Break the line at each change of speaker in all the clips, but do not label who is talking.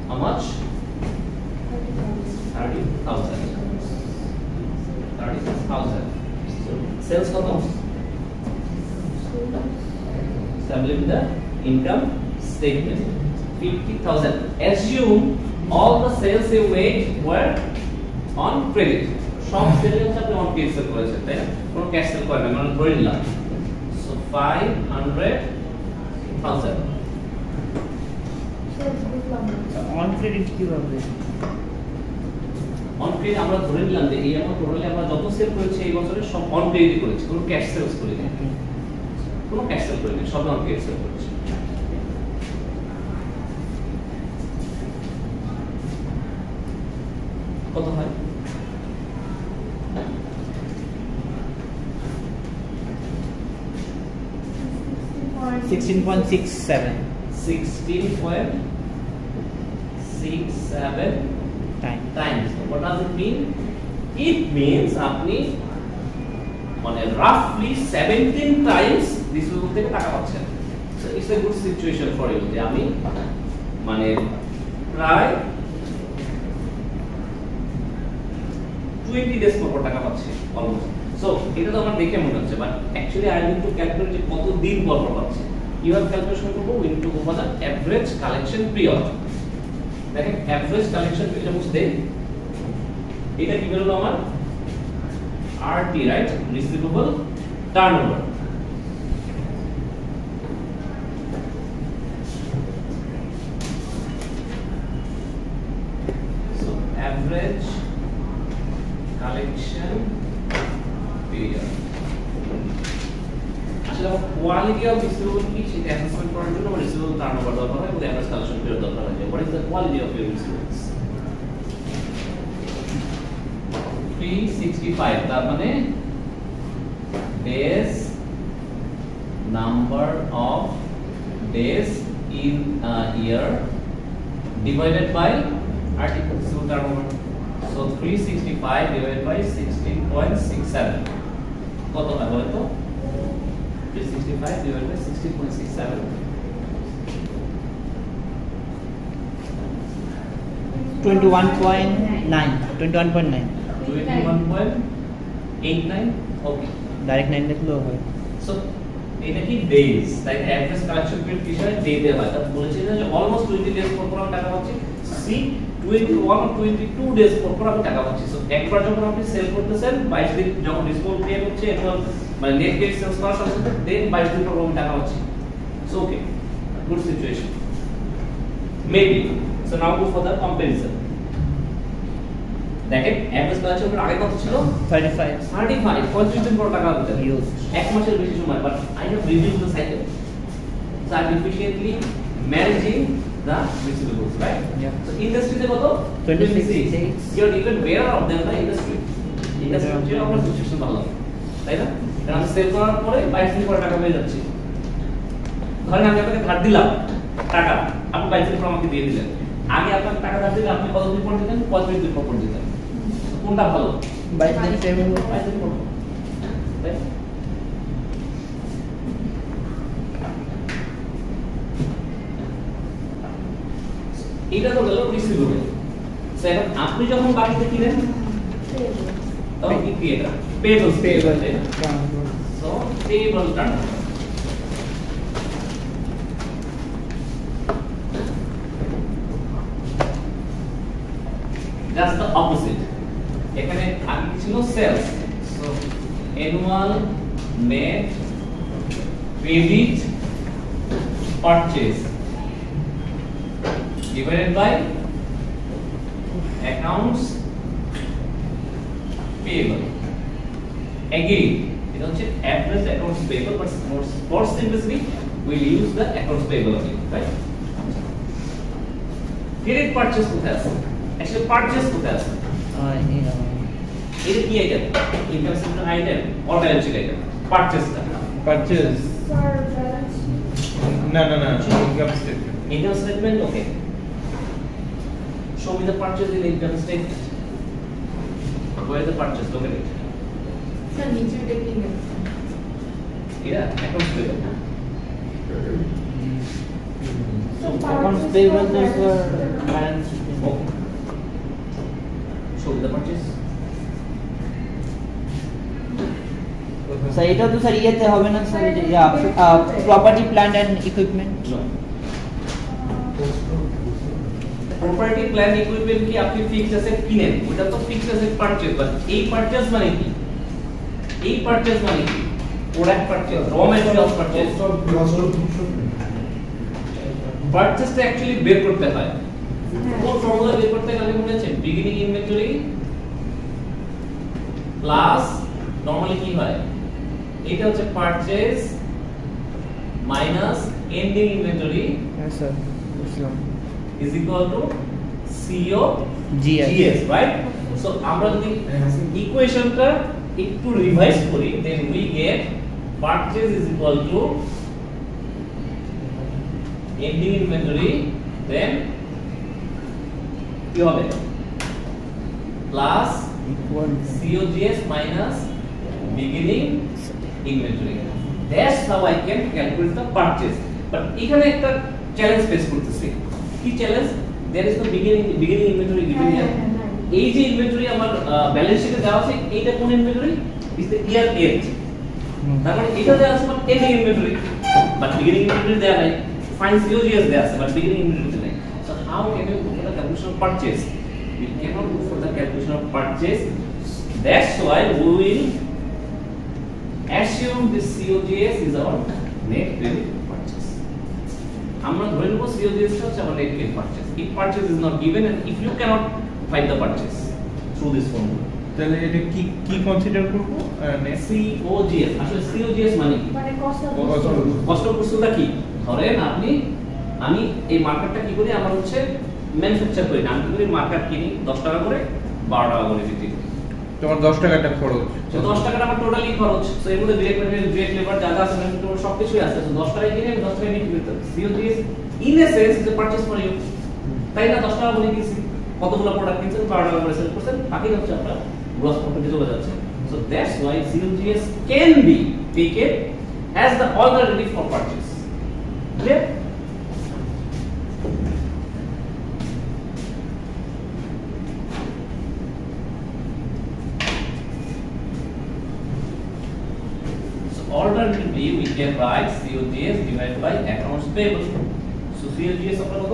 How much? 30,000. 30,000. Sales কত? Establish the income statement. 50,000. Assume all the sales you made were on credit. সব sell আপনি on credit sell করেছেন, তাই না? কোনো ক্যাশ সেল করেন না, মানে ধরে নিলাম। So 500,000.
অন ক্রেডিট কিভাবে?
অন ক্রেডিট আমরা ধরে নিলাম যে এই অ্যামাউন্ট টোটালি আমরা যত সেল করেছি এই বছরে সব অন ক্রেডিট করেছি, কোনো ক্যাশ সেলস করিনি, কোনো ক্যাশ সেল করিনি, সব অন ক্রেডিট সেল করেছি। কত হয়?
16.67
16.67 times. What does it mean? It means আপনি মানে roughly 17 times রিসিভেবল থেকে টাকা পাচ্ছেন। So it's a good situation for you যে আমি মানে প্রায় 20 days পর টাকা পাচ্ছি অলমোস্ট। So এটা তো আমার দেখে মনে হচ্ছে, but actually I need to calculate যে কত দিন পর পাচ্ছি। কিভাবে ক্যালকুলেশন করব? We need to go for the average collection period. দেখেন এভারেজ কালেকশন পিরিয়ড মুছে দেই, এটা কি বেরোলো আমার? RT, right? Receivable turnover. So average collection period. আসলে কোয়ালিটি অফ রিসিভেবল কি সেটা অ্যাসেসমেন্ট করার জন্য আমার রিসিভেবল টার্নওভার দরকার হয় এবং এভারেজ কালেকশন পিরিয়ড দরকার হয়। What is the quality of your receivables? 365 তার মানে days number of days in a year divided by article so turnover. So 365 divided by 16.67 কত হয় বলো তো? 365 divided by 16.67
21.9
21.89 ওকে
ডাইরেক্ট 9 লিখলেও হয়।
সো এটা কি ডেজ, তাই এভারেজ কালেকশন পিরিয়ড কি হয়? ডে তে হয়। তাহলে বলেছে যে অলমোস্ট 20 ডেজ পর পর আমি টাকা পাচ্ছি। সি 21 or 22 ডেজ পর পর আমি টাকা পাচ্ছি। সো একবার যখন আপনি সেল করতেছেন 22 দিন যখন রিসিভেবল ক্রিয়েট হচ্ছে এবং মানে নেট গেট সেলস করার সাথে সাথে দেন 22 দিন পর আমি টাকা পাচ্ছি। So okay, good situation maybe. So now go for the comparison. দেখেন এভারেজ কালেকশন আগে কত ছিল?
35
35 দিন পর টাকা দিতে
ইউজ
এক মাসের বেশি সময়, but I have reduced the cycle, so I efficiently managing the receivables, right? So ইন্ডাস্ট্রিতে কত? 26 you are even better off than the industry যে আমরা সিচুয়েশন ভালো, তাই না? কারণ আমি সেল করার পরে 22 দিন পরে টাকা পেয়ে যাচ্ছি। ধরেন আমি আপনাকে ধার দিলাম টাকা, আপনি 22 দিন পর আমাকে দিয়ে দিলেন। আগে আপনাকে টাকা ধার দিলে আপনি কত দিন পর দিতেন? 35 দিন পর দিতেন। কোনটা ভালো?
22 দিন সেভ হলো।
22 দিন পর, তাই? এটা তো গেল রিসিভেবল। সো এখন আপনি যখন বাকিতে কিনেন তখন কি এটা পেয়েবল তাই না? So payable turnover. That's the opposite. এখানে আগে কি ছিল? Sales. So annual net credit purchase divided by accounts payable. Again, it is average accounts payable, but for simplicity, we'll use the accounts payable only, right? Credit purchase কোথায় আছে? Actually, purchase কোথায় আছে? এটা কি item? Income statement item or balance sheet item? Purchase টা।
Purchase. No. Income statement.
Income statement, okay. Show me the purchase in income statement. Where is the purchase? Look at it.
Sir, need you taking it.
Yeah, accounts payable.
So
Accounts payable, those were balance sheet.
Okay. Show the purchase.
So এটা তো sir ইয়েতে হবে না sir property plant and equipment
No. Property, plant, equipment কি আপনি fixed asset কিনেন, ওটা তো ফিক্সড অ্যাসেট পারচেজ, বাট এই পারচেজ মানে কি? এই পারচেজ মানে কি? Product purchase, raw materials purchase. পারচেজটা অ্যাকচুয়ালি বের করতে হয়। কোন ফর্মুলা বের করতে গেলে মনে আছে? বিগিনিং ইনভেন্টরি প্লাস নরমালি কি হয়? এটা হচ্ছে পারচেজ মাইনাস এন্ডিং ইনভেন্টরি
হ্যাঁ স্যার বুঝলাম
is equal to CO
GS.
GS, right? So আমরা যদি ইকুয়েশনটা একটু রিভাইজ করি, then we get purchase is equal to ending inventory, then কি হবে? plus
equal
COGS minus beginning inventory. That's how I can calculate the purchase. But এখানে একটা challenge face করতেছি। কি challenge? there is no beginning inventory given here. এই যে inventory আমার balance শিটে দেওয়া আছে, এইটা কোন inventory? is the year end. তার মানে এটা দেওয়া আছে but ending inventory, but beginning inventory দেওয়া নাই। ফাইন COGS দেওয়া আছে বাট বিগিনিং ইনভেন্টরি নাই। So how can you go for the calculation of purchase? We cannot go for the calculation of purchase. That's why we will assume this COGS is our net credit purchase. আমরা ধরে নেব COGS হচ্ছে our net credit purchase. If purchase is not given and if you cannot find the purchase through this formula,
তাহলে এটা কি কি consider করব?
COGS আসলে COGS মানে কি?
মানে কস্ট অফ
কস্ট অফ গুডসটা কি? ধরেন আমি এই মার্কেটটা কি করি, আমার হচ্ছে ম্যানুফ্যাকচার করি না, আমি কি করি মার্কেট কিনি 10 টাকা করে 12 টাকা করে বিক্রি করি।
তোমার 10 টাকাটা খরচ,
তো 10 টাকাটা আমার টোটালি খরচ। সো এর মধ্যে ডিরেক্ট মেটেরিয়াল, ডিরেক্ট লেবার যা যা আছে টোটাল সবকিছুই আছে। সো 10 টাকায় কিনে আমি 10 টাকায় বিক্রি করতে। COGS in a sense is a purchase for you. তাই না 10 টাকা বলে দিয়েছি, কতগুলো প্রোডাক্ট কিনছেন 12 টাকা করে সেল করছেন, বাকি হচ্ছে আপনার গ্রস প্রফিটে চলে যাচ্ছে। So that's why COGS can be taken as the alternative for purchase. Clear? So alternatively we can write COGS divided by accounts payable. So COGS আপনার কত?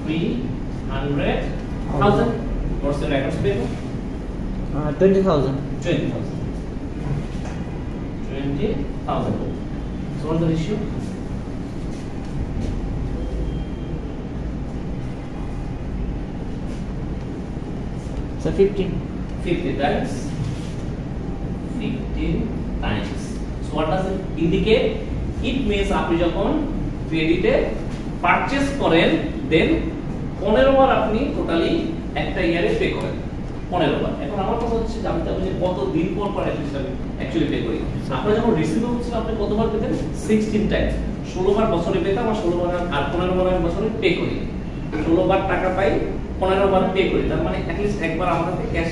300,000. What's your accounts payable?
20,000
20,000. So what's the ratio?
so 15
times. 15 times. So what does it indicate? It means আপনি যখন ক্রেডিটে purchase করেন দেন 15 বার আপনি totally একটা ইয়ারে pay করেন 15 বার। এখন আমার কথা হচ্ছে জানতে হবে যে কত দিন পর পর অ্যাকচুয়ালি পে করি। আপনারা যখন রিসিভেবল ছিল আপনি কতবার পেতেন? 16 টাইমস। 16 বার বছরে পেতাম আর 16 বার আর 15 বার আমি বছরে পে করি। 16 বার টাকা পাই, 15 বার পে করি। তার মানে অ্যাট লিস্ট একবার আমার কাছে ক্যাশ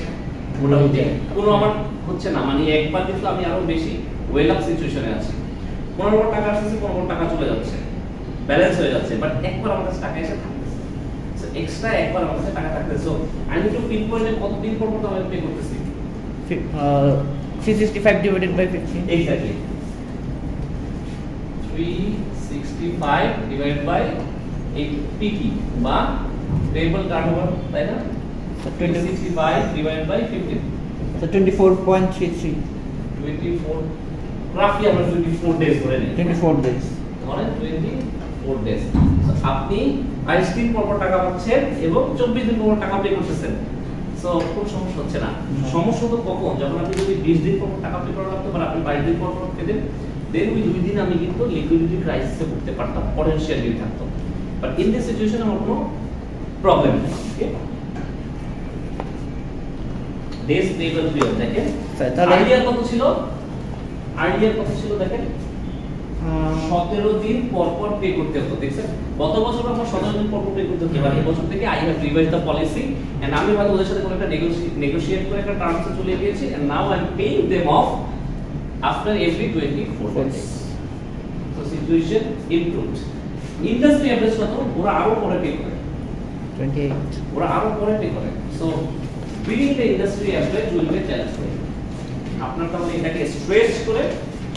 মোটামুটি কোনো আমার হচ্ছে না, মানে একবার কিন্তু আমি আরো বেশি ওয়েল আপ সিচুয়েশনে আছি। 15 বার টাকা আসছে, 15 বার টাকা চলে যাচ্ছে, ব্যালেন্স হয়ে যাচ্ছে, বাট একবার আমার কাছে টাকা এসে থাকতেছে। সো এক্সট্রা একবার আমার কাছে টাকা থাকতেছে। So I need to pin পয়েন্টে কতদিন পর পর আমি পে করতেছি।
365 divided by 15
exactly 365 divide by এই পিটি বা পেয়েবল টার্নওভার, তাই না? 365 ডিভাইড বাই 15
so 24.33
24 রাফলি আমরা 24 ডেজ ধরে নিই।
24 days
ধরেন 24 ডেজ। সো আপনি 22 দিন পর পর টাকা পাচ্ছেন এবং 24 দিন পর পর টাকা পে করতেছেন। সো খুব সমস্যা হচ্ছে না। সমস্যা তো কখন? যখন আপনি যদি 20 দিন পর পর টাকা পে করা লাগতো, বা আপনি 22 দিন পর পর পেতেন, দেন ওই 2 দিন আমি কিন্তু লিকুইডিটি ক্রাইসিসে পড়তে পারতাম, পটেনশিয়ালি থাকতো। বাট ইন দিস সিচুয়েশন আমার কোনো প্রবলেম নেই। ওকে, ডেজ পেয়েবল পিরিয়ড দেখেন
তাহলে
আর্লিয়ার কত ছিল? আর্লিয়ার কত ছিল দেখেন? 17 দিন পর পর পে করতে হতো। দেখছেন গত বছর আমরা 17 দিন পর পর পে করতে হতো, এবার এই বছর থেকে I have revise the policy and আমি হয়তো ওদের সাথে কোনো একটা নেগোশিয়েট করে একটা টার্মসে চলে গিয়েছি and now I am paying them off after every 24 days। So situation improved. Industry average কত? ওরা আরো পরে পে করে,
28.
ওরা আরো পরে পে করে। So bidding the industry average will be challenge for you. আপনার তাহলে এটাকে স্ট্রেস করে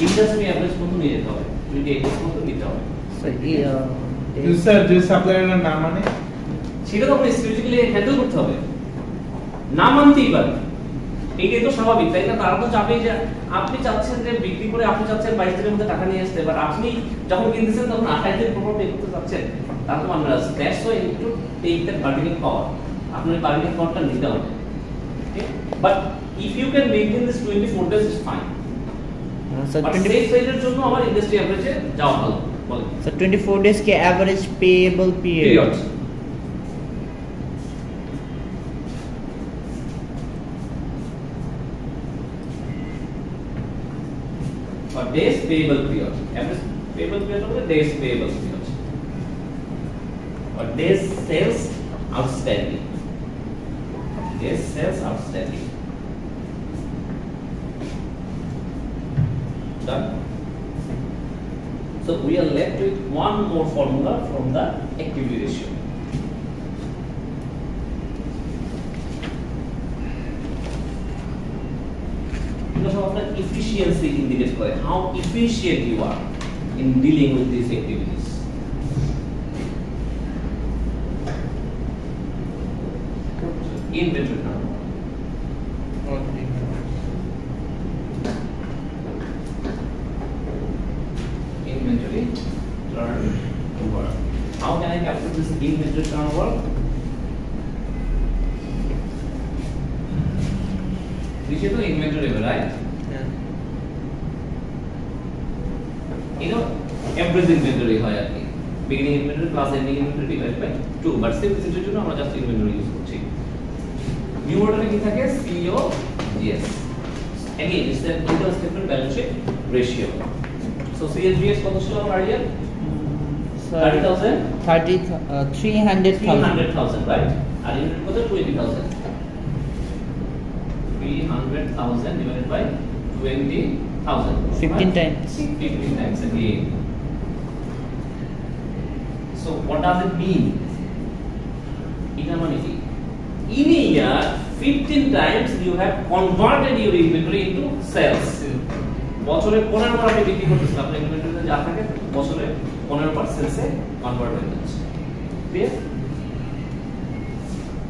ইন্ডাস্ট্রি অ্যাভারেজ কত নিয়ে যেতে হবে, 28 মতো নিতে হবে।
So
স্যার যে সাপ্লায়ারের নাম মানে
সেটা তো আপনি স্ট্র্যাটেজিক্যালি হ্যান্ডেল করতে হবে, না মানতেই পারেন, এইটাই তো স্বাভাবিক, তাই না? তারা তো চাবেই যে আপনি চাচ্ছেন যে বিক্রি করে আপনি চাচ্ছেন 22 দিনের মধ্যে টাকা নিয়ে আসতে, এবার আপনি যখন কিনতেছেন তখন 28 দিন পর পে করতে চাচ্ছেন, তার তো মানবে না। That's why you to take that bargaining power, আপনার বার্গেনিং পাওয়ারটা নিতে হবে। Okay, but if you can maintain this 24 days is fine.
so
but safe সাইডের জন্য আমার ইন্ডাস্ট্রি এভারেজে যাওয়া ভালো। বলেন।
so 24 days के average payable period.
Period. Or days payable period. Average payable period হবে days payable period. Or days sales outstanding. Days sales outstanding. Done. So we are left with one more formula from the activity ratio. Because of the efficiency indicates how efficient you are in dealing with these activities. Inventory turnover. Inventory turnover. How can I calculate this inventory turnover? This is the inventory level, right?
Yeah.
You know, average inventory হয় আর কি, beginning inventory plus ending inventory divided by 2, but simplicity জন্য আমরা just inventory use করছি। Numerator কি থাকে? COGS. Again, it's the income statement balance sheet ratio. So COGS কত ছিল আমার earlier? 30,000? 300,000, right? আর inventory কত? 20,000. 300,000 divided by 20,000.
15
right?
times.
15 times again. So what does it mean? In a year, 15 times you have converted your inventory into sales. বছরে 15 বার আপনি বিক্রি করতেছেন, আপনার ইনভেন্টরিতে যা থাকে বছরে 15% সেলসে কনভার্ট হয়ে যাচ্ছে। Clear?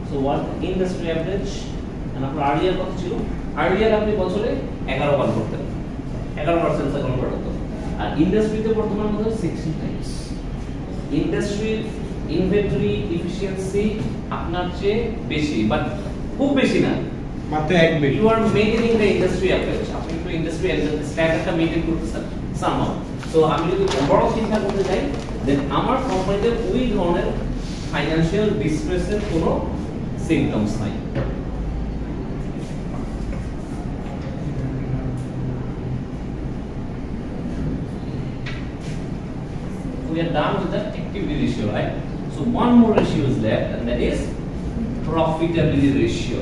So what industry average? আপনার আর্লিয়ার কত ছিল? আর্লিয়ার আপনি বছরে 11 বার করতেন, 11% এ কনভার্ট হতো। আর ইন্ডাস্ট্রিতে বর্তমান কত? 60 টাইমস। ইন্ডাস্ট্রির ইনভেন্টরি এফিশিয়েন্সি আপনার চেয়ে বেশি, বাট খুব বেশি না,
মাত্র এক বেশি।
You are maintaining the industry approach. আপনি তো ইন্ডাস্ট্রি স্ট্যান্ডার্ডটা মেইনটেইন করতেছেন সামহাউ। সো আমি যদি ওভারঅল চিন্তা করতে চাই, দেন আমার কোম্পানিতে ওই ধরনের ফাইনান্সিয়াল ডিস্ট্রেসের কোনো সিম্পটমস নাই। We are done with the activity ratio, right? So one more ratio is left, and that is profitability ratio,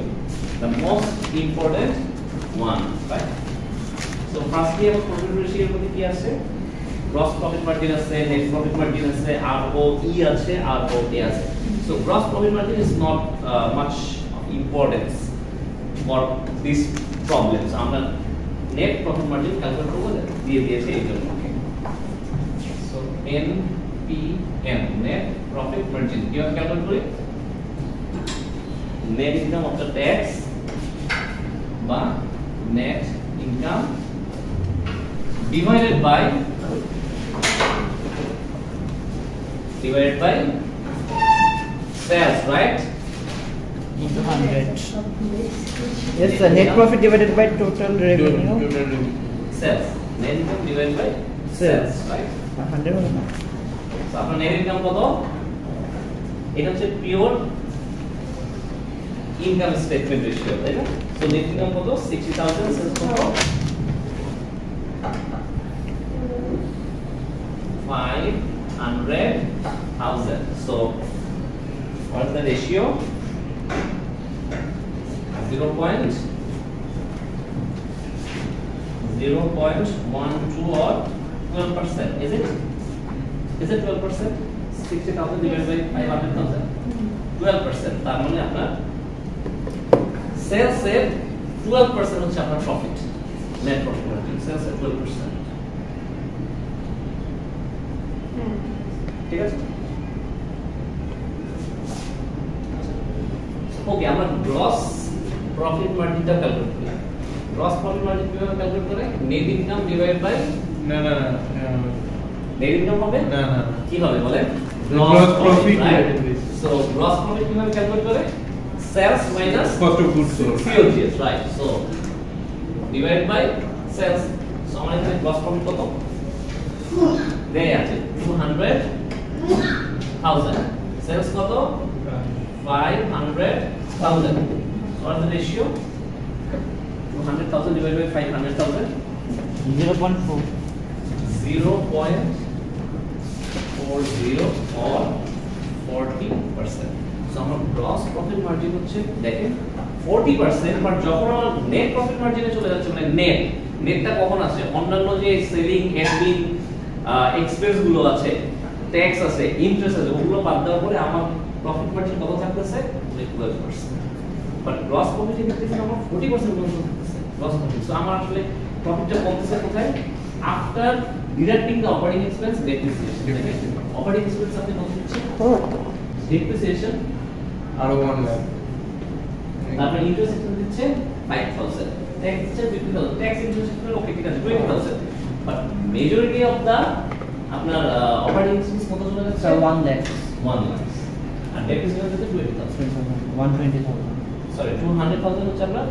the most important one, right? So firstly, our profitability ratio মধ্যে কি আছে? Gross profit margin আছে, net profit margin আছে, ROE আছে, ROA আছে. So gross profit margin is not much of importance for these problems. আমরা net profit margin calculate করব, দিয়ে দিয়েছে এই জন্য। So NPM, net profit margin, কিভাবে ক্যালকুলেট করি? Net income after tax বা net income divided by sales, right?
Into 100. Yes, sir. Net profit divided by total revenue.
Sales. Net income divided by sales, right?
100 হলো না?
So আপনার net income কত? এটা হচ্ছে pure income statement ratio, তাই না? So net income কত? 60,000, sales কত? 500,000. So what is the ratio? 0.12 or 12%, is it? Is it 12%? 60,000 divided by 500,000 12%, তার মানে আপনার সেলস এর 12% হচ্ছে আপনার profit, net profit margin sales এর 12%। ঠিক আছে, ওকে আমরা গ্রস প্রফিট মার্জিনটা ক্যালকুলেট করি। গ্রস প্রফিট মার্জিন কিভাবে ক্যালকুলেট করে? নেট ইনকাম ডিভাইড বাই
না
নেট ইনকাম হবে
না
কি হবে বলেন?
Gross profit divided by
So gross profit কিভাবে ক্যালকুলেট করে? Sales minus
cost of goods sold.
COGS, right? So divided by sales. So আমাদের এখানে gross profit কত? দেয়া আছে 200,000, sales কত? 500,000. So what is the ratio? 200,000 divided by 500,000,
0.4
0.40 or 40%. So আমার gross profit margin হচ্ছে দেখেন 40%, বাট যখন আমার নেট প্রফিট মার্জিনে চলে যাচ্ছে মানে নেটটা কখন আসে? অন্যান্য যে সেলিং অ্যাডমিন এক্সপেন্স গুলো আছে, ট্যাক্স আছে, ইন্টারেস্ট আছে, ওগুলো বাদ দেওয়ার পরে আমার প্রফিট মার্জিন কত থাকতেছে? 12%। বাট গ্রস প্রফিটের ক্ষেত্রে আমার 40% পর্যন্ত থাকতেছে গ্রস প্রফিট। সো আমার আসলে প্রফিটটা কমতেছে কোথায়? After deducting the operating expense, depreciation. Operating expense আপনি কত দিচ্ছেন? ডেপ্রিসিয়েশন
আরো 1 লাখ,
তারপর ইন্টারেস্ট এক্সপেন্স দিচ্ছে 5,000, ট্যাক্স দিচ্ছে 50,000, ট্যাক্স ইন্টারেস্ট এক্সপেন্স ওকে ঠিক আছে 20,000, বাট মেজরিটি অফ দা আপনার অপারেটিং এক্সপেন্স কত চলে যাচ্ছে?
1 lakh
1 লাখ, আর ডেপ্রিসিয়েশন দিচ্ছে 20,000,
120,000
সরি 200,000 হচ্ছে আপনার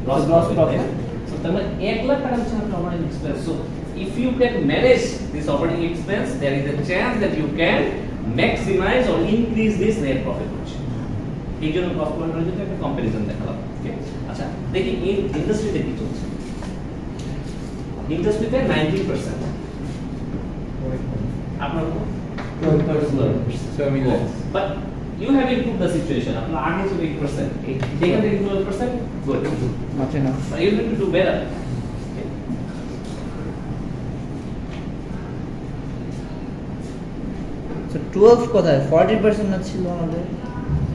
gross profit.
So তার মানে 1 লাখ টাকা হচ্ছে আপনার operating expense. So if you can manage this operating expense, there is a chance that you can maximize or increase this net profit margin. এই জন্য গ্রস প্রফিট মার্জিনের একটা কম্পারিজন দেখালাম। ওকে, আচ্ছা দেখি এই ইন্ডাস্ট্রিতে কি চলছে। ইন্ডাস্ট্রিতে 19%, আপনার
12%,
but you have improved the situation. আপনার আগে ছিল 8%, এখান থেকে 12%, good,
much enough.
but you need to do better.
So 12 কোথায়? 40% না ছিল আমাদের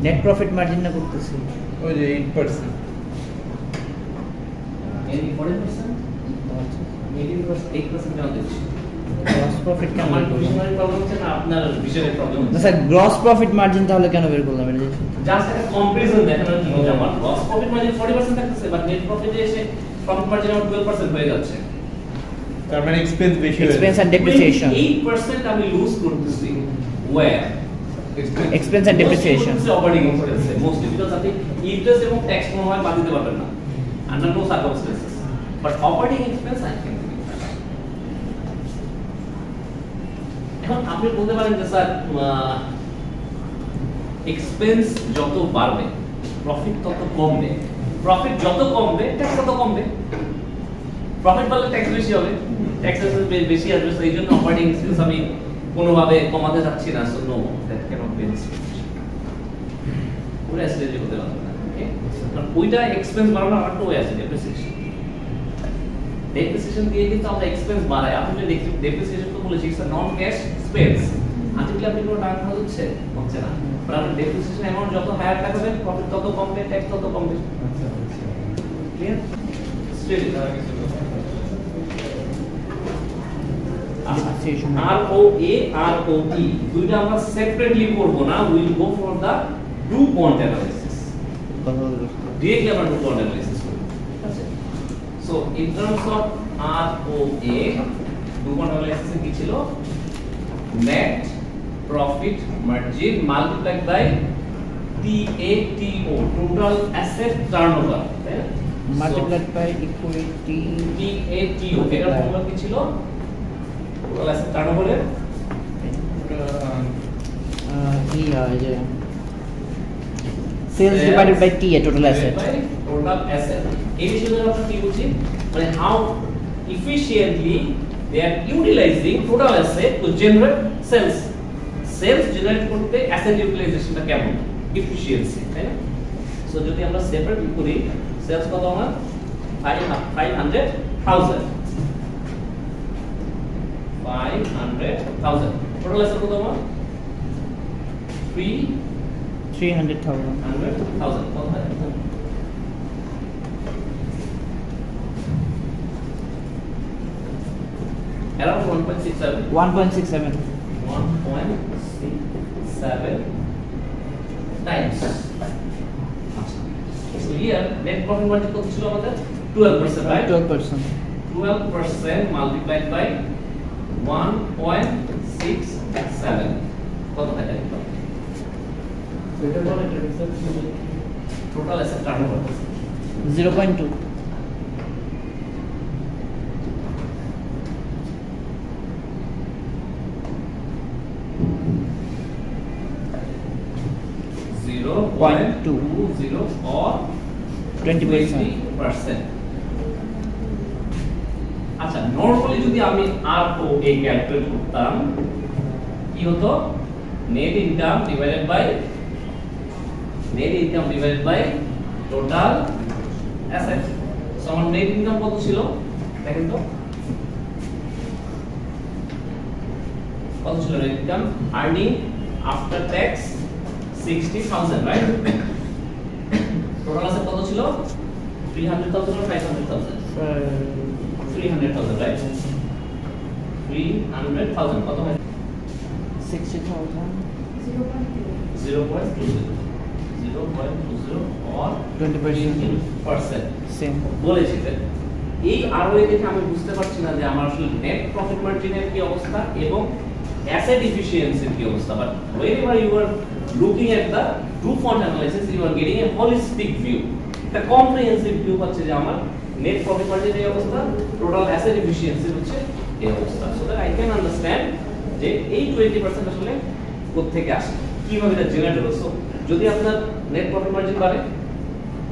নেট প্রফিট মার্জিন না করতেছি।
ওই যে 8%,
Any 40%, 18%, 8% কেন দিচ্ছি?
গ্রস প্রফিট কেন
আমার
বের করলাম?
ডিভিশনারি প্রবলেম হচ্ছে না, আপনার বিষয়ের প্রবলেম
না
হচ্ছে।
স্যার, গ্রস প্রফিট মার্জিন তাহলে কেন বের করলাম এটা?
জাস্ট একটা কম্পারিজন দেখানোর জন্য যে আমার গ্রস প্রফিট মার্জিন 40% থাকতেছে, বাট নেট প্রফিটে এসে প্রফিট মার্জিন আমার 12% হয়ে যাচ্ছে।
তার মানে এক্সপেন্স বেশি হয়ে
এক্সপেন্স এন্ড ডেপ্রিসিয়েশন।
8% আমি লুজ করতেছি, where
expense and depreciation.
Operating এক্সপেন্সে মোস্টলি, বিকজ আপনি ইন্টারেস্ট এবং ট্যাক্স কোনোভাবে বাদ দিতে পারবেন না under no circumstances, but operating expense I can. এখন আপনি বলতে পারেন যে স্যার এক্সপেন্স যত বাড়বে প্রফিট তত কমবে, প্রফিট যত কমবে ট্যাক্স তত কমবে, প্রফিট বাড়লে ট্যাক্স বেশি হবে, ট্যাক্স বেশি আসবে, সেই জন্য অপারেটিং এক্সপেন্স আমি কোনোভাবে কমাতে যাচ্ছি না। So no, that cannot be পুরো স্ট্র্যাটেজি হতে পারবে না। ওকে, কারণ ওইটা এক্সপেন্স বাড়ানোর আরেকটা ওয়ে আছে, ডেপ্রিসিয়েশন। ডেপ্রিসিয়েশন দিয়ে কিন্তু আমরা এক্সপেন্স বাড়াই। আপনি যে ডেপ্রিসিয়েশন তো বলেছি it's a non cash expense, আজকে আপনি কোনো টাকা খরচ হচ্ছে না, বাট আপনি ডেপ্রিসিয়েশন অ্যামাউন্ট যত হায়ার থাকবে প্রফিট তত কমবে, ট্যাক্স তত কমবে। ক্লিয়ার? স্ট্রেট ROA ROE দুইটা আমরা সেপারেটলি করব না, will go for the DuPont analysis. Directly আমরা DuPont অ্যানালিসিস করব, ঠিক আছে? So in terms of ROA DuPont অ্যানালিসিসে কি ছিল? Net profit margin multiplied by TATO, total asset turnover, তাই না?
মাল্টিপ্লাইড বাই ইকুইটি
TATO, এটার ফর্মুলা কি ছিল? টোটাল অ্যাসেট টার্নওভারের
sales divided by T, total asset.
Total asset এই বিষয়ে আমরা কি বলছি, মানে how efficiently they are utilizing total asset to generate sales, sales generate করতে asset utilization টা কেমন, efficiency, তাই না? সো যদি আমরা সেপারেটলি করি, সেলস কত আমার 500,000, টোটাল অ্যাসেট কত আমার
300,000.
300,000 কত হয় around 1.67
1.67.
1.67 times. So here net profit margin কত ছিল আমাদের 12%, right?
12%.
12% multiplied by 1.67 কত হয় দেখো total asset turnover
0.2.
0.20 or
20%.
আচ্ছা নরমালি যদি আমি আর ও এ ক্যালকুলেট করতাম কি হতো net income divided by total asset so আমার নেট ইনকাম কত ছিল দেখেন তো কত ছিল net income earning after tax 60,000 right total asset কত ছিল 300,000 or 500,000 300,000 right 300,000 কত হয়
60,000.
0.20 or
20%. Same.
বলেছি যে এই আরওএ দেখে আমি বুঝতে পারছি না যে আমার আসলে নেট প্রফিট মার্জিনের কি অবস্থা এবং অ্যাসেট এফিশিয়েন্সির কি অবস্থা but whenever you are looking at the two font analysis you are getting a holistic view একটা comprehensive view পাচ্ছে যে আমার নেট প্রফিট মার্জিনের এই অবস্থা টোটাল অ্যাসেট এফিশিয়েন্সি হচ্ছে এই অবস্থা so that I can understand যে এই 20% আসলে কোথা থেকে আসে কিভাবে এটা জেনারেট হলো সো যদি আপনার নেট প্রফিট মার্জিন বাড়ে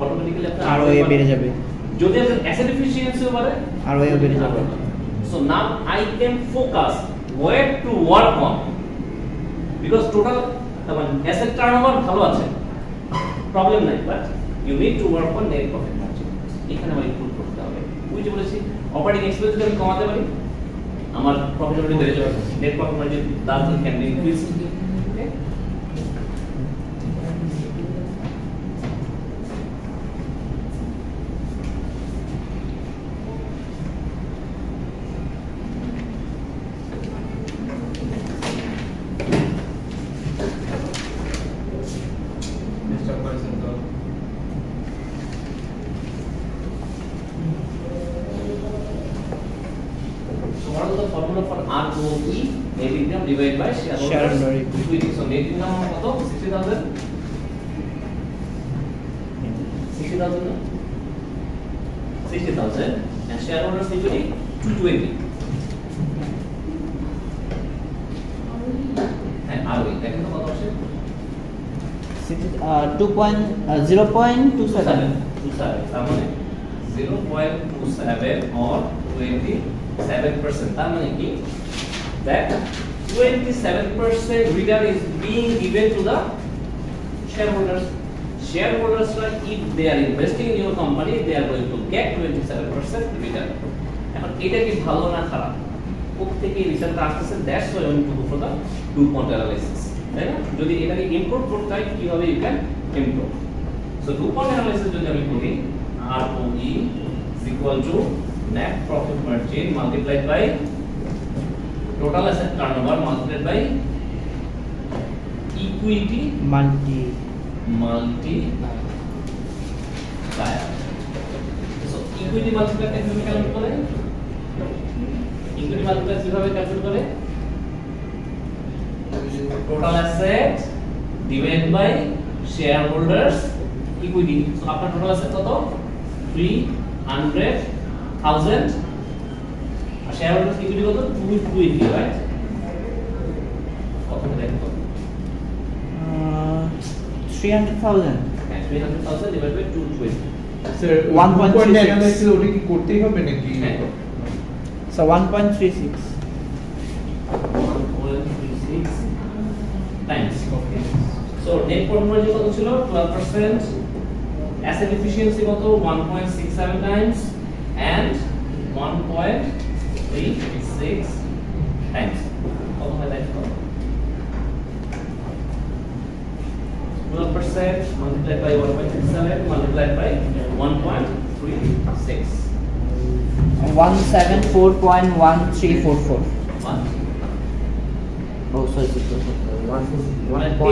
অটোমেটিক্যালি আপনার
ROA বেড়ে যাবে.
যদি আপনার অ্যাসেট এফিশিয়েন্সিও বাড়ে
ROA বেড়ে যাবে.
so now I can focus where to work on because total asset turnover ভালো আছে প্রবলেম নাই but you need to work on net profit margin এখানে আমার ইনপুট করতে হবে ওই যে বলেছি অপারেটিং এক্সপেন্স যদি আমি কমাতে পারি আমার প্রফিটেবিলিটি বেড়ে যাবে net profit margin Das can be increase okay ROE net income divided by shareholder equity. So net income কত 60,000 60,000 and shareholders equity 220 and ROE দেখেন তো কত আসে
0.27.
তার মানে 0.27 or 27% তার মানে কি that 27% return is being given to the shareholders right if they are investing in your company they are going to get 27% return এখন এটা কি ভালো না খারাপ প্রত্যেককে রিটার্নটা আসছে that's why we need to go for the two point analysis তাই না যদি এটাকে ইমপ্রুভ করতে হয় কিভাবে you can improve so two point analysis যদি আমি করি ROE is equal to net profit margin multiplied by total asset turnover multiplied by equity multiplier so equity multiplier কিভাবে ক্যালকুলেট করে equity multiplier কিভাবে ক্যালকুলেট করে total asset divided by shareholders equity so আপনার total asset কত 300,000 আর shareholders equity কত 220 right কত দেখো
300,000.
300,000 divided by 220
sir
1.36
analysis ওটা কি করতেই হবে নাকি
So 1.36.
1.36 times okay so net profit margin কত ছিল 12% asset efficiency কত 1.67 times and 1.36 times কত হয় দেখো 12% multiplied by 1.67 multiplied by 1.36.
174.1344.
One.
Oh, sorry.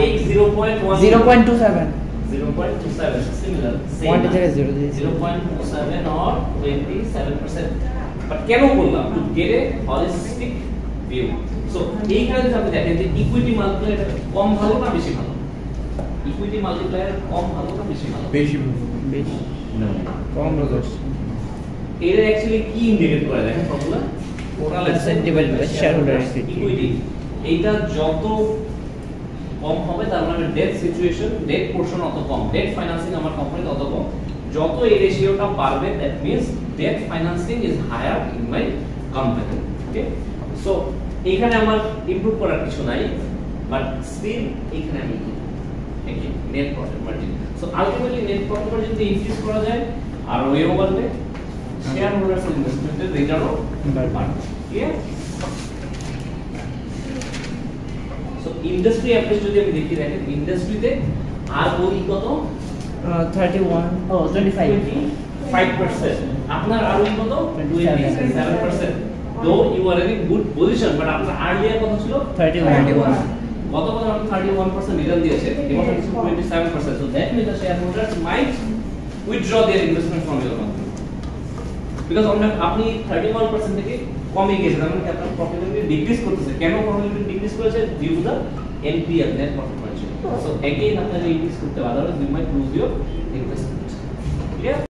Take 0.1.
0.27.
0.27. Similar. Same. 0.27 or 27%. But কেন বললাম? To get a holistic view. So এইখানে যদি আপনি দেখেন যে ইকুইটি মাল্টিপ্লায়ার কম ভালো না বেশি ভালো? ইকুইটি মাল্টিপ্লায়ার কম ভালো না বেশি ভালো?
বেশি
না।
কম রেজাল্ট
এটা অ্যাকচুয়ালি কি ইন্ডিকেট করে দেখেন formula? Total asset
divided by shareholder equity.
Equity. এইটা যত কম হবে তার মানে ডেট সিচুয়েশন, ডেট পোরশন অত কম, ডেট ফাইন্যান্সিং আমার কোম্পানি তত কম। যত এই রেশিওটা বাড়বে that means debt financing is higher in my company. Okay, so এইখানে আমার ইমপ্রুভ করার কিছু নাই, বাট স্টিল এইখানে আমি ওকে net profit margin. So ultimately net profit margin যদি ইনক্রিজ করা যায় আর ওয়েও বাড়বে, শেয়ার হোল্ডার্স ইনভেস্টমেন্টের রিটার্নও বাড়বে। ক্লিয়ার? সো ইন্ডাস্ট্রি অ্যাপ্রোচ যদি আমি দেখি, দেখেন ইন্ডাস্ট্রিতে আর ওই কত
31. Oh, 25.
5%, আপনার আর ওই কত 27%. Though you are in a good position, but আপনার earlier কত ছিল
31.
কত কত আপনি 31% রিটার্ন দিয়েছে, এবার হচ্ছে 27%. So that means the shareholders might withdraw their investment from your company. Because আপনি 31% থেকে কমে গেছে, তার মানে আপনার প্রফিটেবিলিটি ডিক্রিজ করতেছে। কেন প্রফিটেবিলিটি ডিক্রিজ করেছে? Due to the NPL, net profit margin. So again আপনাকে ইনক্রিজ করতে হবে, otherwise you might lose your investment. Clear?